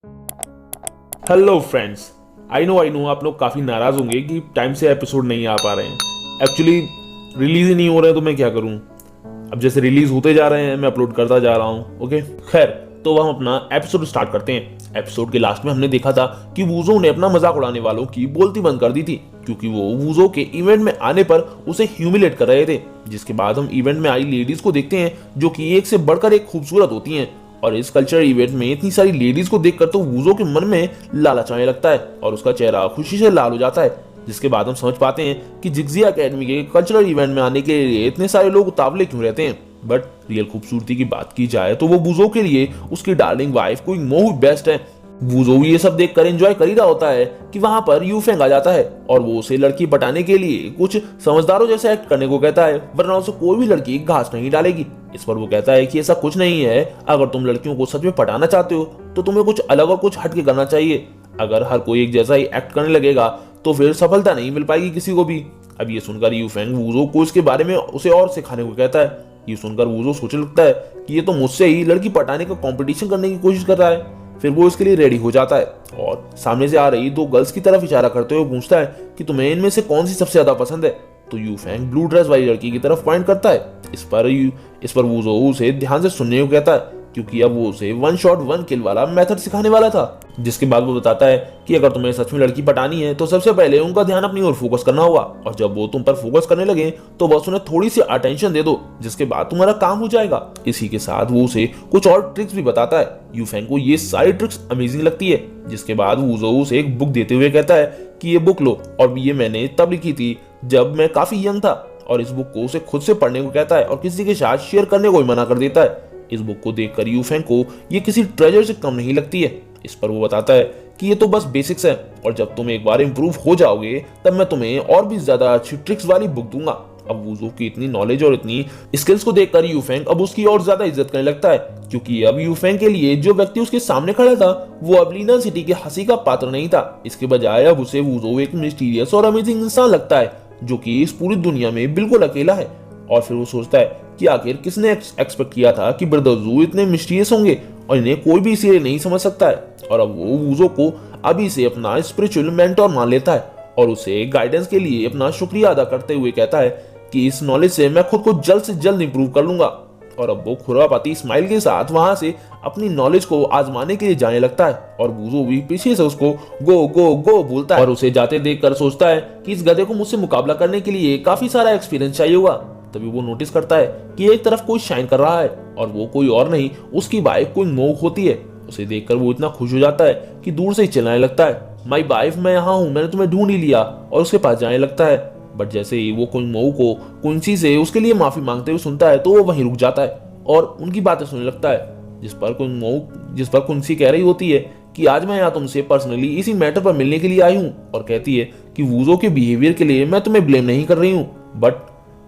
Hello friends, I know आप लोग काफ़ी नाराज़ होंगे कि टाइम से एपिसोड नहीं आ पा रहे हैं। एक्चुअली रिलीज़ ही नहीं हो रहे हैं तो मैं क्या करूं। अब जैसे रिलीज़ होते जा रहे हैं मैं अपलोड करता जा रहा हूं। ओके, खैर तो हम अपना एपिसोड स्टार्ट करते हैं। एपिसोड के लास्ट में हमने देखा था कि वूजो ने अपना मजाक उड़ाने वालों की बोलती बंद कर दी थी क्योंकि वो वूजो के इवेंट में आने पर उसे ह्यूमिलेट कर रहे थे। जिसके बाद हम इवेंट में आई लेडीज को देखते हैं जो कि एक से बढ़कर एक खूबसूरत होती हैं। और इस कल्चरल इवेंट में इतनी सारी लेडीज को देखकर तो वूजो के मन में लालच आने लगता है और उसका चेहरा खुशी से लाल हो जाता है। जिसके बाद हम समझ पाते हैं कि जिग्जिया एकेडमी के कल्चरल इवेंट में आने के लिए इतने सारे लोग उतावले क्यों रहते हैं। बट रियल खूबसूरती की बात की जाए तो वो वूजो के लिए उसकी डार्लिंग वाइफ कोई मोह बेस्ट है। वूजो ये सब देखकर एंजॉय कर ही रहा होता है कि वहां पर यूफेंग आ जाता है और वो उसे लड़की पटाने के लिए कुछ समझदारों जैसे एक्ट करने को कहता है, वरना उसे कोई भी लड़की घास नहीं डालेगी। इस पर वो कहता है कि ऐसा कुछ नहीं है, अगर तुम लड़कियों को सच में पटाना चाहते हो तो तुम्हें कुछ अलग और कुछ हटके करना चाहिए। अगर हर कोई एक जैसा ही एक्ट करने लगेगा तो फिर सफलता नहीं मिल पाएगी किसी को भी। अब ये सुनकर यूफेंग वूजो को इसके बारे में उसे और सिखाने को कहता है। ये सुनकर वूजो सोचने लगता है कि ये तो मुझसे ही लड़की पटाने का कंपटीशन करने की कोशिश कर रहा है। फिर वो इसके लिए रेडी हो जाता है और सामने से आ रही दो गर्ल्स की तरफ इशारा करते हुए पूछता है कि तुम्हें इनमें से कौन सी सबसे ज्यादा पसंद है। तो यूफेंग ब्लू ड्रेस वाली लड़की की तरफ पॉइंट करता है। इस पर वूजो उसे ध्यान से सुनने को कहता है क्योंकि अब वो उसे वन शॉट वन किल वाला मेथड सिखाने वाला था। जिसके बाद वो बताता है कि अगर तुम्हें सच में लड़की पटानी है तो सबसे पहले उनका ध्यान अपनी ओर फोकस करना होगा और जब वो तुम पर फोकस करने लगे तो बस उन्हें थोड़ी सी अटेंशन दे दो, जिसके बाद तुम्हारा काम हो जाएगा। इसी के साथ वो उसे कुछ और ट्रिक्स भी बताता है। यूफेंग को ये सारी ट्रिक्स अमेजिंग लगती है। जिसके बाद वूजो उसे एक बुक देते हुए कहता है कि ये बुक लो, और ये मैंने तब लिखी थी जब मैं काफी यंग था। और इस बुक को उसे खुद से पढ़ने को कहता है और किसी के साथ शेयर करने को भी मना कर देता है। इस बुक को देखकर यूफेंग को ये किसी ट्रेजर से कम नहीं लगती है। इस पर वो बताता है कि ये तो बस बेसिक्स है और जब तुम एक बार इंप्रूव हो जाओगे तब मैं तुम्हें और भी ज्यादा अच्छी ट्रिक्स वाली बुक दूंगा। अब वूजो की इतनी नॉलेज और इतनी स्किल्स को देखकर यूफेंग अब उसकी और ज्यादा इज्जत करने लगता है क्योंकि अब यूफेंग के लिए जो व्यक्ति उसके सामने खड़ा था वो अब लीना सिटी के हंसी का पात्र नहीं था। इसके बजाय अब उसे वूजो एक मिस्टीरियस और अमेजिंग इंसान लगता है जो कि इस पूरी दुनिया में बिल्कुल अकेला है। और फिर वो सोचता है कि आखिर किसने एक्सपेक्ट किया था कि ब्रदर जू इतने मिस्टीरियस होंगे और इन्हें कोई भी इसीलिए नहीं समझ सकता है। और अब वो वूजो को अभी से अपना स्पिरिचुअल मेंटोर मान लेता है और उसे गाइडेंस के लिए अपना शुक्रिया अदा करते हुए कहता है कि इस नॉलेज से मैं खुद को जल्द से जल्द इंप्रूव कर लूंगा। और अब वो खुरापाती स्माइल के साथ वहां से अपनी नॉलेज को आजमाने के लिए जाने लगता है और वूजो भी पीछे से उसको गो गो गो बोलता है और उसे जाते देखकर सोचता है कि इस गधे को मुझसे मुकाबला करने के लिए काफी सारा एक्सपीरियंस चाहिए होगा। तभी वो नोटिस करता है कि एक तरफ कोई शाइन कर रहा है और वो कोई और नहीं उसकी वाइफ कोई मोह होती है। उसे देखकर वो इतना खुश हो जाता है कि दूर से ही चिल्लाने लगता है, माई वाइफ मैं यहाँ हूँ, मैंने तुम्हें ढूंढ ही लिया, और उसके पास जाने लगता है। बट जैसे ही वो कोई मोह को कुंसी से उसके लिए माफी मांगते हुए सुनता है तो वो वहीं रुक जाता है और उनकी बातें सुनने लगता है। जिस पर कुंसी कह रही होती है कि आज मैं यहाँ तुमसे पर्सनली इसी मैटर पर मिलने के लिए आई हूँ और कहती है कि वूजो के बिहेवियर के लिए मैं तुम्हें ब्लेम नहीं कर रही हूँ बट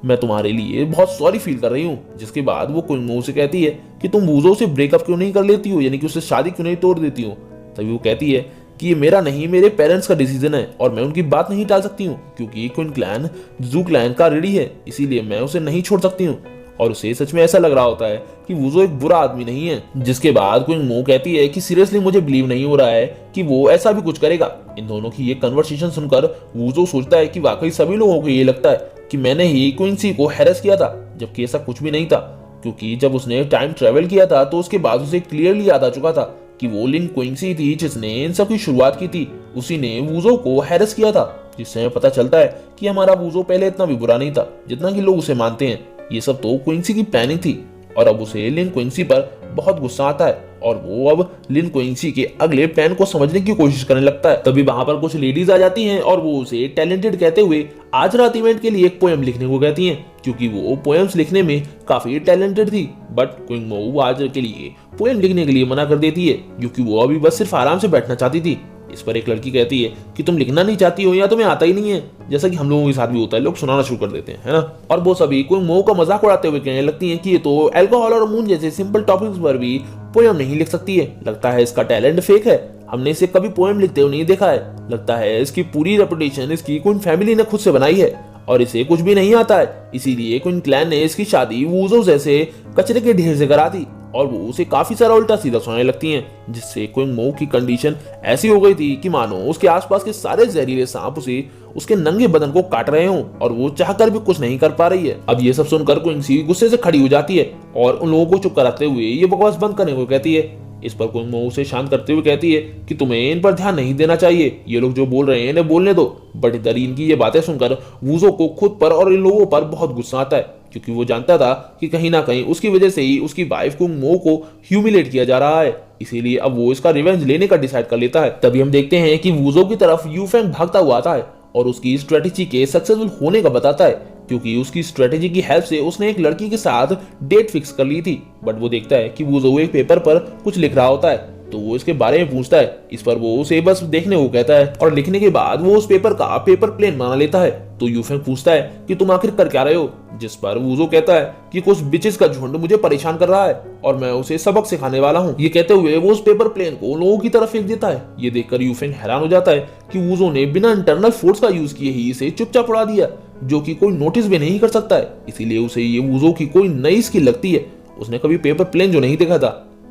मैं तुम्हारे लिए बहुत सॉरी फील कर रही हूँ। जिसके बाद वो कुंमो से कहती है कि तुम वूजो से ब्रेकअप क्यों नहीं कर लेती हो, यानी कि उससे शादी क्यों नहीं तोड़ देती हो। तभी वो कहती है कि ये मेरा नहीं मेरे पेरेंट्स का डिसीजन है और मैं उनकी बात नहीं टाल सकती हूँ क्योंकि क्वीन क्लैन जू क्लैन का रेडी है, इसीलिए मैं उसे नहीं छोड़ सकती हूँ। और उसे सच में ऐसा लग रहा होता है कि वूजो एक बुरा आदमी नहीं है। जिसके बाद क्वीन मो कहती है कि सीरियसली मुझे बिलीव नहीं हो रहा है कि वो ऐसा भी कुछ करेगा। इन दोनों की ये कन्वर्सेशन सुनकर वूजो सोचता है कि वाकई सभी लोगों को ये लगता है कि मैंने ही क्वींसी को हैरेस किया था, जबकि ऐसा कुछ भी नहीं था क्योंकि जब उसने टाइम ट्रेवल किया था तो उसके बाद उसे क्लियरली याद आ चुका था कि वो लिन क्वींसी थी जिसने इन सब की शुरुआत की थी, उसी ने वूजो को हैरेस किया था। जिससे हमें पता चलता है कि हमारा वूजो पहले इतना भी बुरा नहीं था जितना कि लोग उसे मानते हैं। ये सब तो क्वींसी की प्लानिंग थी और अब उसे लिन क्वींसी पर बहुत गुस्सा आता है और वो अब लिन क्वींसी के अगले प्लान को समझने की कोशिश करने लगता है। तभी वहां पर कुछ लेडीज आ जाती हैं और वो उसे टैलेंटेड कहते हुए आज रात इवेंट के लिए एक पोएम लिखने को कहती हैं क्योंकि वो पोएम्स लिखने में काफी टैलेंटेड थी। बट क्वीन मो आज के लिए पोएम लिखने के लिए मना कर देती है क्योंकि वो अभी बस सिर्फ आराम से बैठना चाहती थी। इस पर एक लड़की कहती है कि तुम लिखना नहीं चाहती हो या तुम्हें आता ही नहीं है, जैसा कि हम लोगों के साथ भी होता है, लोग सुनाना शुरू कर देते हैं, है ना। और वो सभी कोई मोह का मजाक उड़ाते हुए कहने लगती हैं कि ये तो अल्कोहल और मून जैसे सिंपल टॉपिक्स पर भी पोएम नहीं लिख सकती है, लगता है इसका टैलेंट फेक है, हमने इसे कभी पोएम लिखते हुए नहीं देखा है, लगता है इसकी पूरी रेपुटेशन इसकी क्वीन फैमिली ने खुद से बनाई है और इसे कुछ भी नहीं आता है, इसीलिए क्वीन क्लैन ने इसकी शादी वूजो जैसे कचरे के ढेर से करा दी। और वो उसे काफी सारा उल्टा सीधा सुनाने लगती हैं, जिससे कुंग मो की कंडीशन ऐसी हो गई थी कि मानो उसके आसपास के सारे जहरीले सांप उसे उसके नंगे बदन को काट रहे हों और वो चाहकर भी कुछ नहीं कर पा रही है। अब ये सब सुनकर कुंग सी गुस्से से खड़ी हो जाती है और उन लोगों को चुप कराते हुए ये बकवास बंद करने को कहती है। इस पर कुंग मो उसे शांत करते हुए कहती है कि तुम्हें इन पर ध्यान नहीं देना चाहिए, ये लोग जो बोल रहे हैं इन्हें बोलने दो। बट इधर इनकी ये बातें सुनकर वूजो को खुद पर और इन लोगों पर बहुत गुस्सा आता है, क्योंकि वो जानता था कि कहीं ना कहीं उसकी वजह से ही उसकी वाइफ कुंग मो को ह्यूमिलेट किया जा रहा है। इसीलिए अब वो इसका रिवेंज लेने का डिसाइड कर लेता है। तभी हम देखते हैं कि वूजो की तरफ यूफेंग भागता हुआ आता है और उसकी स्ट्रेटेजी के सक्सेसफुल होने का बताता है, क्योंकि उसकी स्ट्रेटेजी की हेल्प से उसने एक लड़की के साथ डेट फिक्स कर ली थी। बट वो देखता है कि वूजो एक पेपर पर कुछ लिख रहा होता है, तो वो इसके बारे में पूछता है। इस पर वो उसे बस देखने को कहता है और लिखने के बाद वो उस पेपर का पेपर प्लेन बना लेता है। तो यूफेंग पूछता है कि तुम आखिर कर क्या रहे हो, जिस पर वूजो कहता है कि कुछ बिचेस का झुंड मुझे परेशान कर रहा है और मैं उसे सबक सिखाने वाला हूँ। ये कहते हुए वो उस पेपर प्लेन को लोगों की तरफ फेंक देता है। ये देखकर यूफेंग हैरान हो जाता है कि वूजो ने बिना इंटरनल फोर्स का यूज किए ही इसे चुपचाप उड़ा दिया, जो कि कोई नोटिस भी नहीं कर सकता है। इसीलिए उसे ये वूजो की कोई नई स्किल लगती है। उसने कभी पेपर प्लेन जो नहीं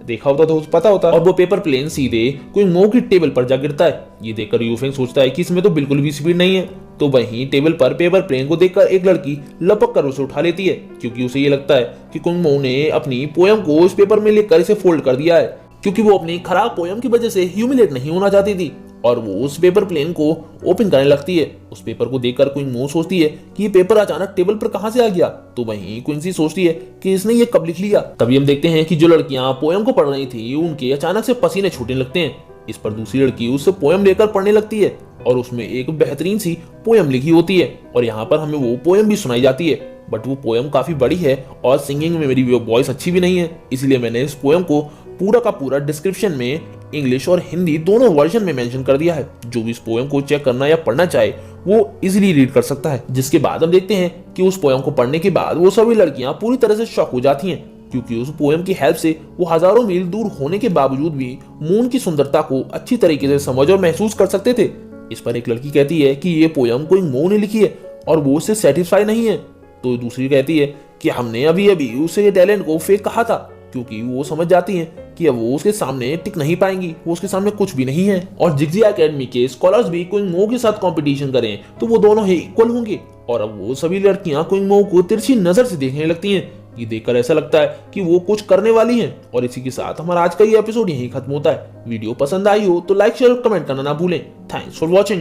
देखा होता तो पता होता, और वो पेपर प्लेन सीधे कोई मो की टेबल पर जा गिरता है। ये देखकर यूफेंग सोचता है कि इसमें तो बिल्कुल भी स्पीड नहीं है। तो वहीं टेबल पर पेपर प्लेन को देखकर एक लड़की लपक कर उसे उठा लेती है, क्योंकि उसे ये लगता है कि कुंग मो ने अपनी पोयम को इस पेपर में लिखकर इसे फोल्ड कर दिया है, क्योंकि वो अपनी खराब पोयम की वजह से ह्यूमिलेट नहीं होना चाहती थी। और वो उस पेपर प्लेन को ओपन करने लगती है। उस पेपर को देखकर कुंग मो सोचती है कि ये पेपर अचानक टेबल पर कहां से आ गया। तो वहीं क्विंसी सोचती है कि इसने ये कब लिख लिया। तभी हम देखते हैं कि जो लड़कियां पोयम को पढ़ रही थी उनके अचानक से पसीने छूटने लगते हैं। इस पर दूसरी लड़की उससे पोयम लेकर पढ़ने लगती है और उसमें एक बेहतरीन सी पोयम लिखी होती है और यहाँ पर हमें वो पोयम भी सुनाई जाती है। बट वो पोयम काफी बड़ी है और सिंगिंग में मेरी वॉइस अच्छी भी नहीं है, इसलिए मैंने इस पोयम को पूरा का पूरा डिस्क्रिप्शन में इंग्लिश और हिंदी दोनों वर्जन में मेंशन कर दिया है। जो भी इस पोयम को चेक करना या पढ़ना चाहे वो इजीली रीड कर सकता है। जिसके बाद हम देखते हैं कि उस पोयम को पढ़ने के बाद वो सभी लड़कियां पूरी तरह से शॉक हो जाती हैं, क्योंकि उस पोयम की हेल्प से वो हजारों मील दूर होने के बावजूद भी मून की सुंदरता को अच्छी तरीके से समझ और महसूस कर सकते थे। इस पर एक लड़की कहती है कि ये पोयम कोई मो ने लिखी है और वो उससे सेटिस्फाई नहीं है। तो दूसरी कहती है कि हमने अभी अभी उसे टैलेंट को फेक कहा था, क्योंकि वो समझ जाती हैं कि अब वो उसके सामने टिक नहीं पाएंगी, वो उसके सामने कुछ भी नहीं है। और जिग्जिया एकेडमी के स्कॉलर्स भी कुंग मो के साथ कंपटीशन करें तो वो दोनों ही इक्वल होंगे। और अब वो सभी लड़कियां कुंग मो को तिरछी नजर से देखने लगती हैं। ये देखकर ऐसा लगता है कि वो कुछ करने वाली हैं। और इसी के साथ हमारा आज का ये एपिसोड यहीं खत्म होता है। वीडियो पसंद आई हो तो लाइक शेयर और कमेंट करना ना भूलें। Thanks for watching.